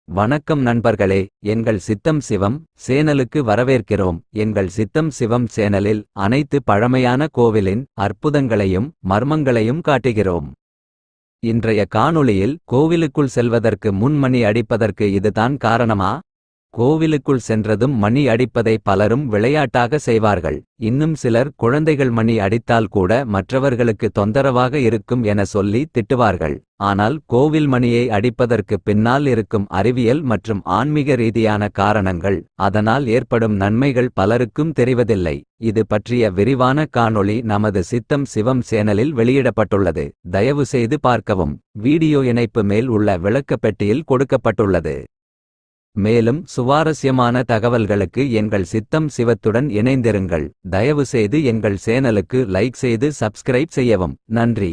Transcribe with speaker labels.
Speaker 1: வணக்கம் நண்பர்களே, எங்கள் சித்தம் சிவம் சேனலுக்கு வரவேற்கிறோம். எங்கள் சித்தம் சிவம் சேனலில் அனைத்து பழமையான கோவிலின் அற்புதங்களையும் மர்மங்களையும் காட்டுகிறோம். இன்றைய காணொளியில் கோவிலுக்குள் செல்வதற்கு முன் மணி அடிப்பதற்கு இதுதான் காரணமா? கோவிலுக்குள் சென்றதும் மணி அடிப்பதை பலரும் விளையாட்டாக செய்வார்கள். இன்னும் சிலர் குழந்தைகள் மணி அடித்தால் கூட மற்றவர்களுக்கு தொந்தரவாக இருக்கும் என சொல்லி திட்டுவார்கள். ஆனால் கோவில் மணியை அடிப்பதற்கு பின்னால் இருக்கும் அறிவியல் மற்றும் ஆன்மீக ரீதியான காரணங்கள், அதனால் ஏற்படும் நன்மைகள் பலருக்கும் தெரிவதில்லை. இது பற்றிய விரிவான காணொளி நமது சித்தம் சிவம் சேனலில் வெளியிடப்பட்டுள்ளது. தயவு செய்து பார்க்கவும். வீடியோ இணைப்பு மேல் உள்ள விளக்கப்பெட்டியில் கொடுக்கப்பட்டுள்ளது. மேலும் சுவாரஸ்யமான தகவல்களுக்கு எங்கள் சித்தம் சிவத்துடன் இணைந்திருங்கள். தயவு செய்து எங்கள் சேனலுக்கு லைக் செய்து சப்ஸ்கிரைப் செய்யவும். நன்றி.